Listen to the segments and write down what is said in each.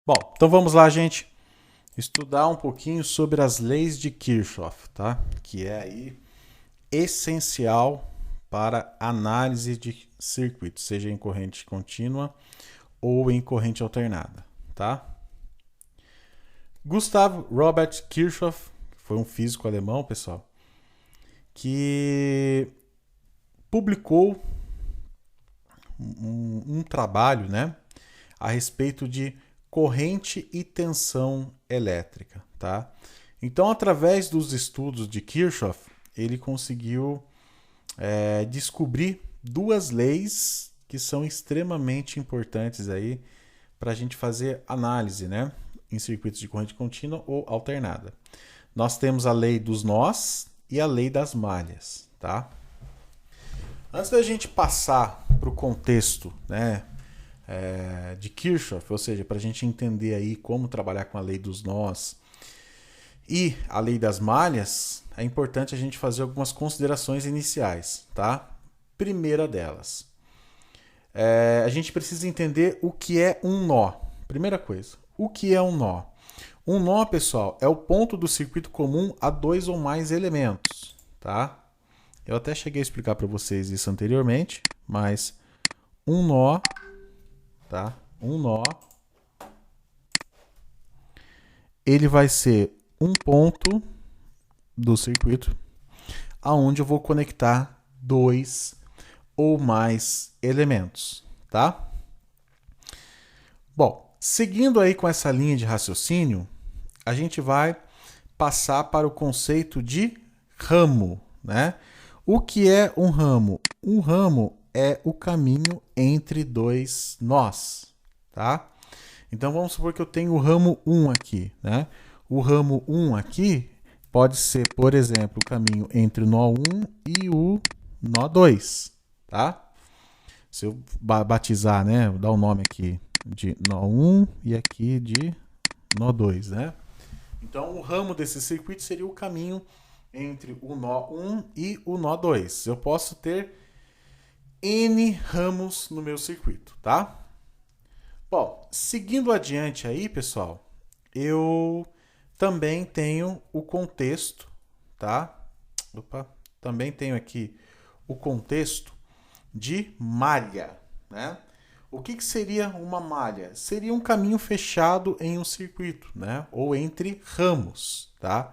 Bom, então vamos lá, gente, estudar um pouquinho sobre as leis de Kirchhoff, tá? Que é aí essencial para análise de circuitos, seja em corrente contínua ou em corrente alternada, tá? Gustav Robert Kirchhoff foi um físico alemão, pessoal, que publicou um trabalho, né, a respeito de corrente e tensão elétrica, tá? Então, através dos estudos de Kirchhoff, ele conseguiu descobrir duas leis que são extremamente importantes aí para a gente fazer análise, né, em circuitos de corrente contínua ou alternada. Nós temos a lei dos nós e a lei das malhas, tá? Antes da gente passar para o contexto, né, de Kirchhoff, ou seja, para a gente entender aí como trabalhar com a lei dos nós e a lei das malhas, é importante a gente fazer algumas considerações iniciais, tá? Primeira delas, a gente precisa entender o que é um nó. Primeira coisa, o que é um nó? Um nó, pessoal, é o ponto do circuito comum a dois ou mais elementos, tá? Eu até cheguei a explicar para vocês isso anteriormente, mas um nó, tá? Um nó, ele vai ser um ponto do circuito aonde eu vou conectar dois ou mais elementos, tá? Bom, seguindo aí com essa linha de raciocínio, a gente vai passar para o conceito de ramo, né? O que é um ramo? Um ramo é o caminho entre dois nós, tá? Então vamos supor que eu tenho o ramo 1 aqui, né? O ramo 1 aqui pode ser, por exemplo, o caminho entre o nó 1 e o nó 2, tá? Se eu batizar, né, vou dar o nome aqui de nó 1 e aqui de nó 2, né? Então o ramo desse circuito seria o caminho entre o nó 1 e o nó 2. Eu posso ter N ramos no meu circuito, tá? Bom, seguindo adiante aí, pessoal, eu também tenho o contexto, tá? Também tenho aqui o contexto de malha, né? O que seria uma malha? Seria um caminho fechado em um circuito, né? Ou entre ramos, tá?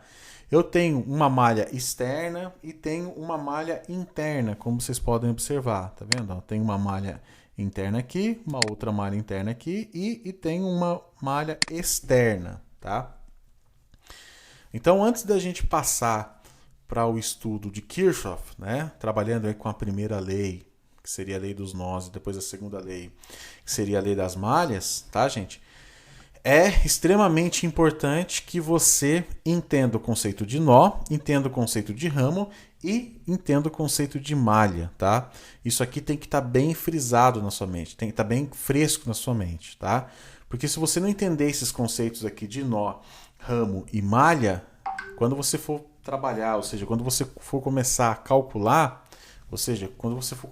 Eu tenho uma malha externa e tenho uma malha interna, como vocês podem observar, tá vendo? Tem uma malha interna aqui, uma outra malha interna aqui e tem uma malha externa, tá? Então, antes da gente passar para o estudo de Kirchhoff, né, trabalhando aí com a primeira lei, que seria a lei dos nós, e depois a segunda lei, que seria a lei das malhas, tá, gente? É extremamente importante que você entenda o conceito de nó, entenda o conceito de ramo e entenda o conceito de malha, tá? Isso aqui tem que estar bem frisado na sua mente, tem que estar bem fresco na sua mente, tá? Porque se você não entender esses conceitos aqui de nó, ramo e malha, quando você for trabalhar, ou seja, quando você for começar a calcular, ou seja, quando você for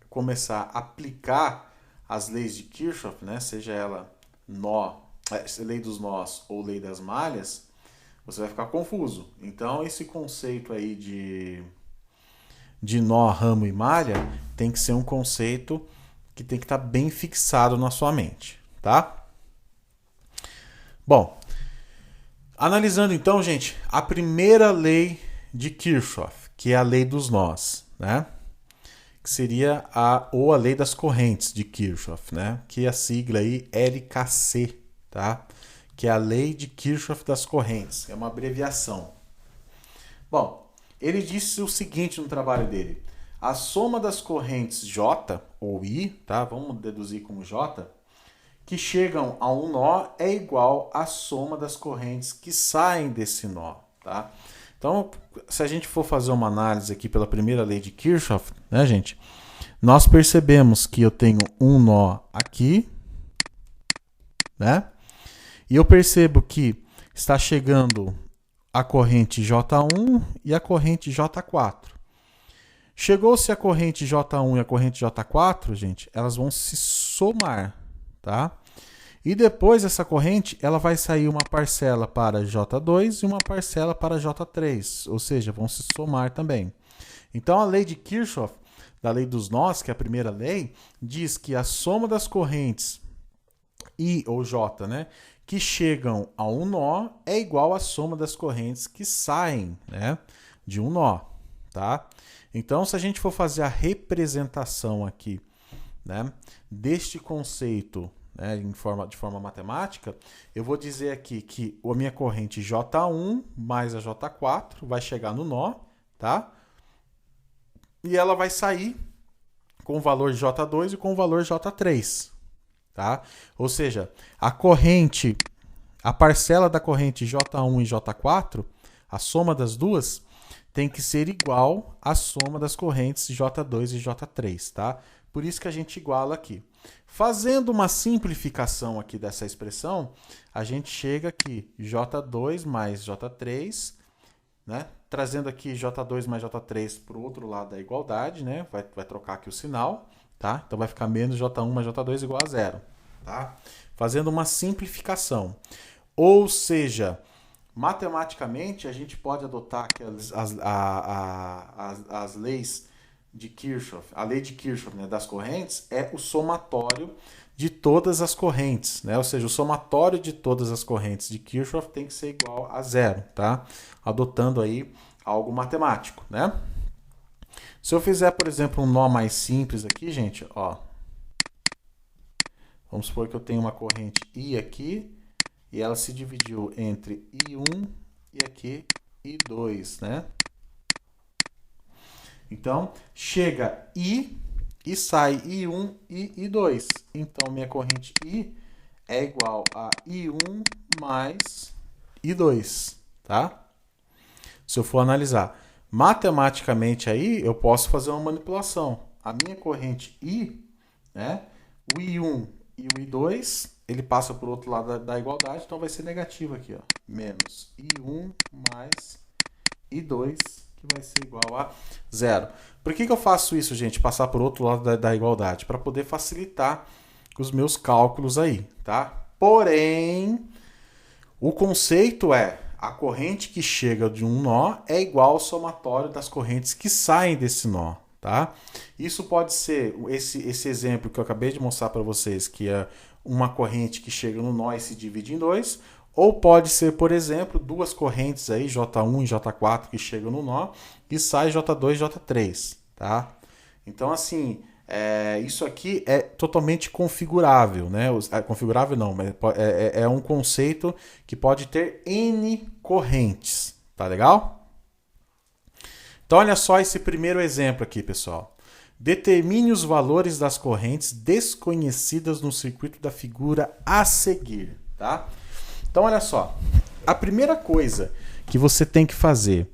começar a aplicar as leis de Kirchhoff, né, seja ela lei dos nós ou lei das malhas, você vai ficar confuso. Então, esse conceito aí de nó, ramo e malha tem que ser um conceito que tem que estar bem fixado na sua mente, tá? Bom, analisando então, gente, a primeira lei de Kirchhoff, que é a lei dos nós, né? Que seria a lei das correntes de Kirchhoff, né? Que é a sigla aí LKC, tá? Que é a lei de Kirchhoff das correntes, é uma abreviação. Bom, ele disse o seguinte no trabalho dele: a soma das correntes J ou I, tá? Vamos deduzir como J, que chegam a um nó é igual à soma das correntes que saem desse nó, tá? Então, se a gente for fazer uma análise aqui pela primeira lei de Kirchhoff, né, gente? Nós percebemos que eu tenho um nó aqui, né? E eu percebo que está chegando a corrente J1 e a corrente J4. Chegou-se a corrente J1 e a corrente J4, gente, elas vão se somar, tá? E depois essa corrente, ela vai sair uma parcela para J2 e uma parcela para J3, ou seja, vão se somar também. Então a lei de Kirchhoff, da lei dos nós, que é a primeira lei, diz que a soma das correntes I ou J, né, que chegam a um nó é igual à soma das correntes que saem, né, de um nó, tá? Então, se a gente for fazer a representação aqui, né, deste conceito, né, de forma matemática, eu vou dizer aqui que a minha corrente J1 mais a J4 vai chegar no nó, tá? E ela vai sair com o valor J2 e com o valor J3, tá? Ou seja, a parcela da corrente J1 e J4, a soma das duas, tem que ser igual à soma das correntes J2 e J3, tá? Por isso que a gente iguala aqui. Fazendo uma simplificação aqui dessa expressão, a gente chega aqui, J2 mais J3, né? Trazendo aqui J2 mais J3 para o outro lado da igualdade, né? Vai trocar aqui o sinal, tá? Então vai ficar menos J1 mais J2 igual a zero, tá? Fazendo uma simplificação. Ou seja, matematicamente, a gente pode adotar as leis de Kirchhoff. A lei de Kirchhoff, né, das correntes é o somatório de todas as correntes, né? Ou seja, o somatório de todas as correntes de Kirchhoff tem que ser igual a zero, tá? Adotando aí algo matemático, né? Se eu fizer, por exemplo, um nó mais simples aqui, gente, ó. Vamos supor que eu tenho uma corrente I aqui e ela se dividiu entre I1 e aqui I2, né? Então, chega I e sai I1 e I2. Então, minha corrente I é igual a I1 mais I2, tá? Se eu for analisar matematicamente aí, eu posso fazer uma manipulação. A minha corrente I, né? O I1 e o I2, ele passa por outro lado da igualdade, então vai ser negativo aqui, ó. Menos I1 mais I2, que vai ser igual a zero. Por que eu faço isso, gente? Passar por outro lado da igualdade? Para poder facilitar os meus cálculos aí, tá? Porém, o conceito é a corrente que chega de um nó é igual ao somatório das correntes que saem desse nó, tá? Isso pode ser esse exemplo que eu acabei de mostrar para vocês, que é uma corrente que chega no nó e se divide em dois, ou pode ser, por exemplo, duas correntes aí, J1 e J4, que chegam no nó e sai J2 e J3, tá? Então, assim, isso aqui é totalmente configurável, né? Configurável não, mas é um conceito que pode ter N correntes, tá legal? Então, olha só esse primeiro exemplo aqui, pessoal. Determine os valores das correntes desconhecidas no circuito da figura a seguir, tá? Então, olha só. A primeira coisa que você tem que fazer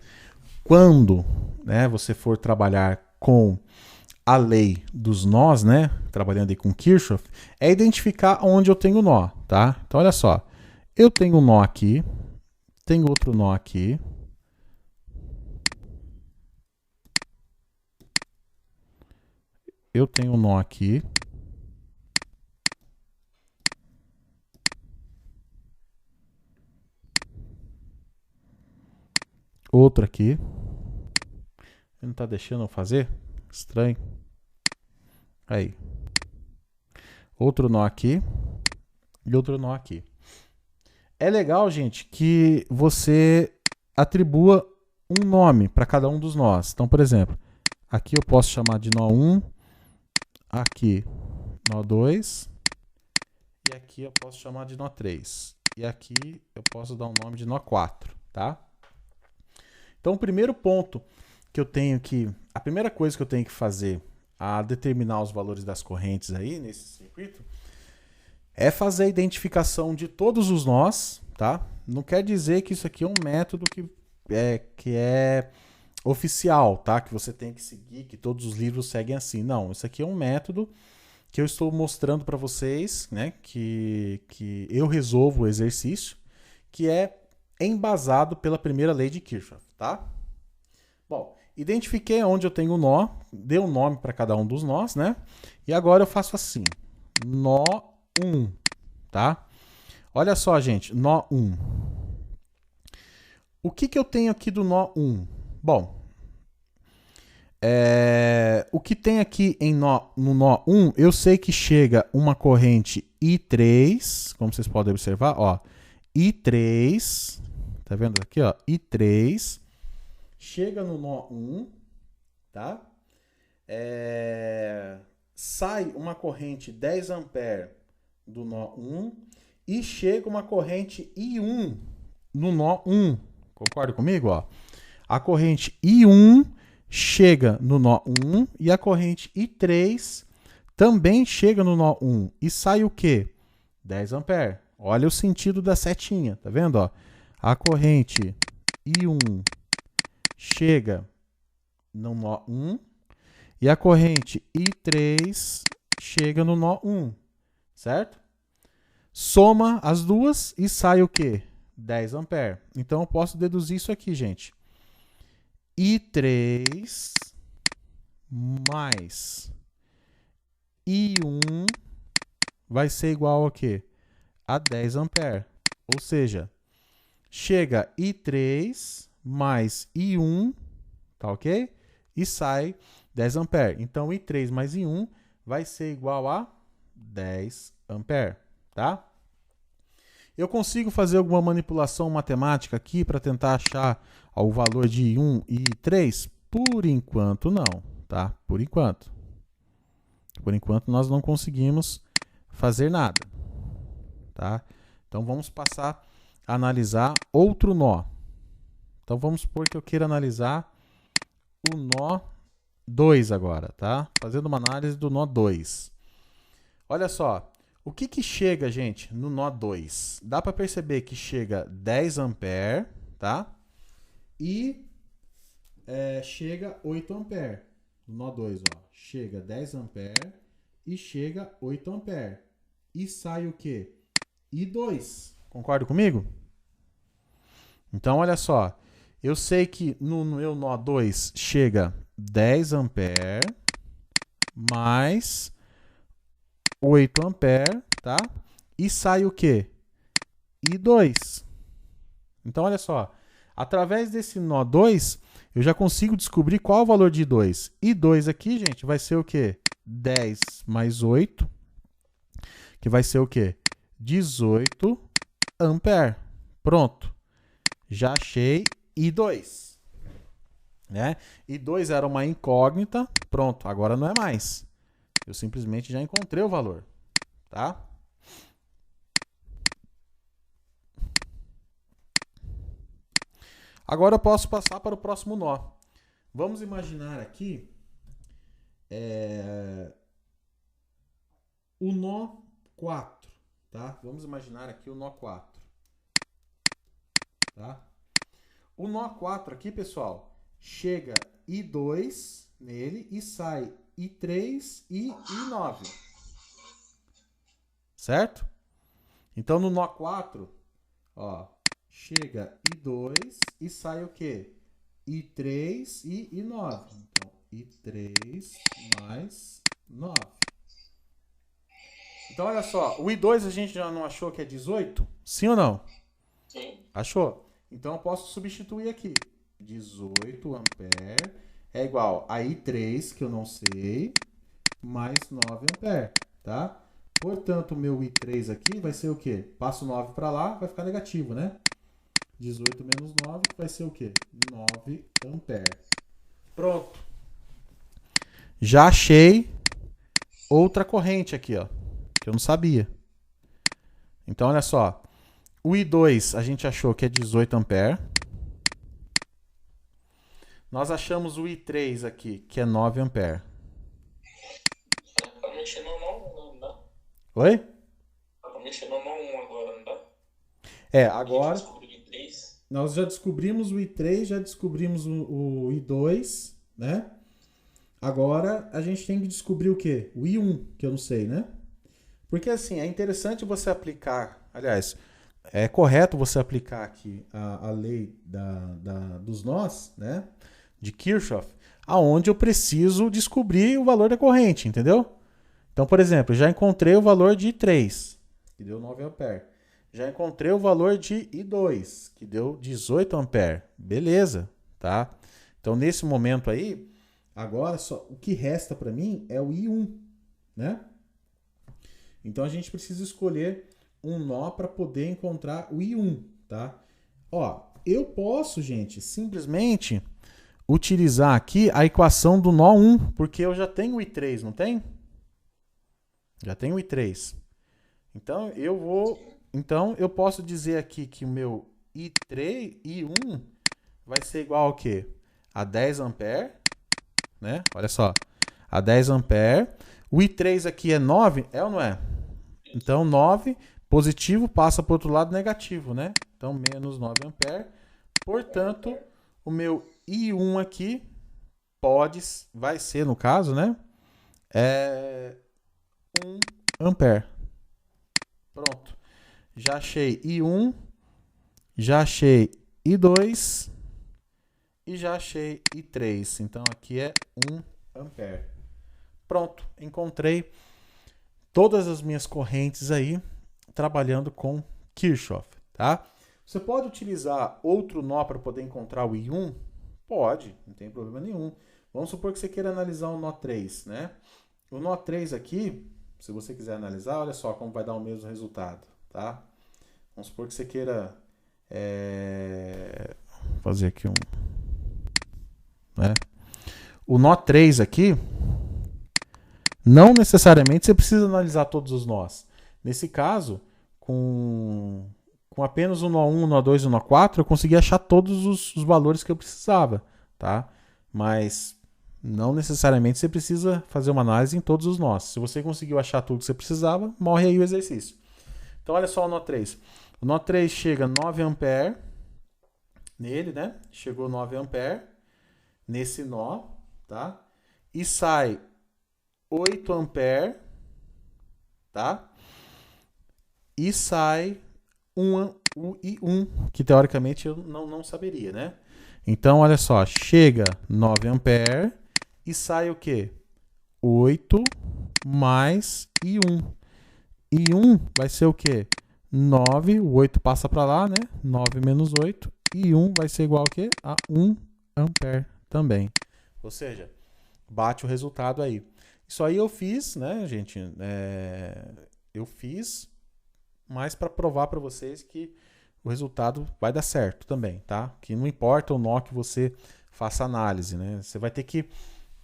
quando, né, você for trabalhar com a lei dos nós, né, trabalhando aí com Kirchhoff, é identificar onde eu tenho nó, tá? Então, olha só. Eu tenho um nó aqui, tenho outro nó aqui. Eu tenho um nó aqui. Outro aqui. Ele não tá deixando eu fazer? Estranho. Aí. Outro nó aqui. E outro nó aqui. É legal, gente, que você atribua um nome para cada um dos nós. Então, por exemplo, aqui eu posso chamar de nó 1. Aqui, nó 2. E aqui eu posso chamar de nó 3. E aqui eu posso dar um nome de nó 4, tá? Então, o primeiro ponto que eu tenho que... A primeira coisa que eu tenho que fazer a determinar os valores das correntes aí nesse circuito é fazer a identificação de todos os nós, tá? Não quer dizer que isso aqui é um método que é oficial, tá? Que você tem que seguir, que todos os livros seguem assim. Não, isso aqui é um método que eu estou mostrando para vocês, né? Que eu resolvo o exercício, que é embasado pela primeira lei de Kirchhoff, tá? Bom, identifiquei onde eu tenho o nó, dei um nome para cada um dos nós, né? E agora eu faço assim, nó 1, tá? Olha só, gente, nó 1. O que eu tenho aqui do nó 1? Bom, o que tem aqui no nó 1, eu sei que chega uma corrente I3, como vocês podem observar, ó, I3, tá vendo aqui, ó, I3, chega no nó 1, tá? Sai uma corrente 10 ampere do nó 1 e chega uma corrente I1 no nó 1. Concorda comigo? Ó? A corrente I1 chega no nó 1 e a corrente I3 também chega no nó 1. E sai o quê? 10 ampere. Olha o sentido da setinha, tá vendo? Ó? A corrente I1 chega no nó 1 e a corrente I3 chega no nó 1, certo? Soma as duas e sai o quê? 10 ampere. Então eu posso deduzir isso aqui, gente. I3 mais I1 vai ser igual a quê? A 10 ampere. Ou seja, chega I3 mais I1, tá ok? E sai 10 ampere. Então, I3 mais I1 vai ser igual a 10 ampere, tá? Eu consigo fazer alguma manipulação matemática aqui para tentar achar o valor de I1 e I3? Por enquanto, não, tá? Por enquanto. Por enquanto, nós não conseguimos fazer nada, tá? Então, vamos passar a analisar outro nó. Então, vamos supor que eu queira analisar o nó 2 agora, tá? Fazendo uma análise do nó 2. Olha só. O que chega, gente, no nó 2? Dá para perceber que chega 10 ampere, tá? E chega 8 ampere. No nó 2, ó. Chega 10 ampere e chega 8 ampere. E sai o quê? I2. Concorda comigo? Então, olha só. Eu sei que no meu nó 2 chega 10 ampere mais 8 ampere, tá? E sai o quê? I2. Então, olha só. Através desse nó 2, eu já consigo descobrir qual é o valor de I2. I2 aqui, gente, vai ser o quê? 10 mais 8, que vai ser o quê? 18 ampere. Pronto. Já achei I2. Né? I2 era uma incógnita. Pronto, agora não é mais. Eu simplesmente já encontrei o valor, tá? Agora eu posso passar para o próximo nó. Vamos imaginar aqui o nó 4, tá? Vamos imaginar aqui o nó 4, tá? O nó 4 aqui, pessoal, chega I2 nele e sai I3 e I9. Certo? Então, no nó 4, ó, chega I2 e sai o quê? I3 e I9. Então, I3 mais 9. Então, olha só. O I2 a gente já não achou que é 18? Sim ou não? Sim. Achou? Então, eu posso substituir aqui. 18 ampere é igual a I3, que eu não sei, mais 9 ampere, tá? Portanto, o meu I3 aqui vai ser o quê? Passo 9 para lá, vai ficar negativo, né? 18 menos 9 vai ser o quê? 9 ampere. Pronto. Já achei outra corrente aqui, ó, que eu não sabia. Então, olha só. O I2 a gente achou que é 18 ampere. Nós achamos o I3 aqui, que é 9 ampere. Pra mexer no nó 1, não dá? Oi? Pra mexer no nó 1 agora, não dá? Agora Descobriu o I3. nós já descobrimos o I3, já descobrimos o I2, né? Agora a gente tem que descobrir o quê? O I1, que eu não sei, né? Porque assim, é interessante você aplicar, aliás, é correto você aplicar aqui a lei dos nós, né? De Kirchhoff, aonde eu preciso descobrir o valor da corrente, entendeu? Então, por exemplo, eu já encontrei o valor de I3. que deu 9 ampere. Já encontrei o valor de I2, que deu 18 ampere. Beleza, tá? Então, nesse momento aí, agora só o que resta para mim é o I1, né? Então, a gente precisa escolher um nó para poder encontrar o I1, tá? Ó, eu posso, gente, simplesmente utilizar aqui a equação do nó 1, porque eu já tenho o I3, não tem? Já tenho o I3. Então eu posso dizer aqui que o meu I1 vai ser igual ao quê? A 10 ampere, né? Olha só, a 10 ampere. O I3 aqui é 9, é ou não é? Então 9 positivo passa para o outro lado negativo, né? Então menos 9 ampere. Portanto, o meu I1 aqui vai ser, no caso, né? 1 ampere. Pronto. Já achei I1, já achei I2 e já achei I3. Então aqui é 1 ampere. Pronto, encontrei todas as minhas correntes aí trabalhando com Kirchhoff, tá? Você pode utilizar outro nó para poder encontrar o I1? Pode, não tem problema nenhum. Vamos supor que você queira analisar o nó 3, né? O nó 3 aqui, se você quiser analisar, olha só como vai dar o mesmo resultado, tá? Vamos supor que você queira fazer aqui um... né? O nó 3 aqui, não necessariamente você precisa analisar todos os nós. Nesse caso, com apenas o nó 1, o nó 2 e o nó 4, eu consegui achar todos os valores que eu precisava, tá? Mas não necessariamente você precisa fazer uma análise em todos os nós. Se você conseguiu achar tudo que você precisava, morre aí o exercício. Então, olha só o nó 3. O nó 3 chega 9 ampere nele, né? Chegou 9 ampere nesse nó, tá? E sai 8 ampere, tá? E sai o I1, que teoricamente eu não saberia, né? Então, olha só, chega 9 ampere e sai o quê? 8 mais I1. I1 vai ser o quê? 9, o 8 passa para lá, né? 9 menos 8. I1 vai ser igual a quê? A 1 ampere também. Ou seja, bate o resultado aí. Isso aí eu fiz, né, gente? Eu fiz, mas para provar para vocês que o resultado vai dar certo também, tá? Que não importa o nó que você faça análise, né? Você vai ter que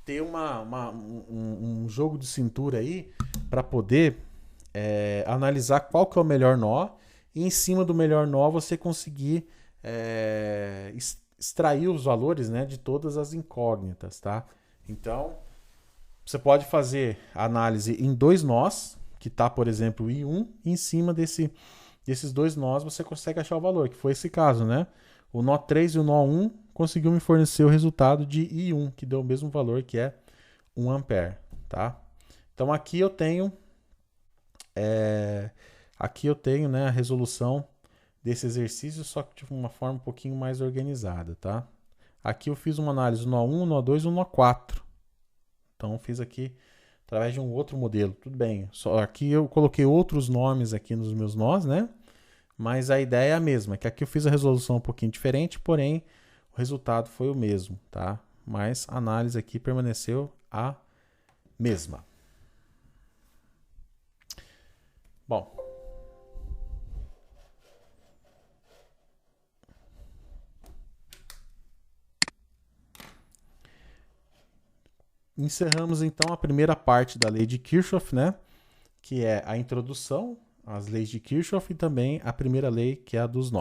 ter um jogo de cintura aí para poder analisar qual que é o melhor nó e em cima do melhor nó você conseguir extrair os valores, né, de todas as incógnitas, tá? Então, você pode fazer a análise em 2 nós, que tá, por exemplo, I1, e em cima desses 2 nós você consegue achar o valor, que foi esse caso, né? O nó 3 e o nó 1 conseguiu me fornecer o resultado de I1, que deu o mesmo valor, que é 1 ampere, tá? Então aqui eu tenho né, a resolução desse exercício, só que de uma forma um pouquinho mais organizada, tá? Aqui eu fiz uma análise do nó 1, nó 2 e nó 4. Então eu fiz aqui através de um outro modelo, tudo bem. Só aqui eu coloquei outros nomes aqui nos meus nós, né? Mas a ideia é a mesma, que aqui eu fiz a resolução um pouquinho diferente, porém o resultado foi o mesmo, tá? Mas a análise aqui permaneceu a mesma. Bom, encerramos então a primeira parte da lei de Kirchhoff, né? Que é a introdução às leis de Kirchhoff e também a primeira lei, que é a dos nós.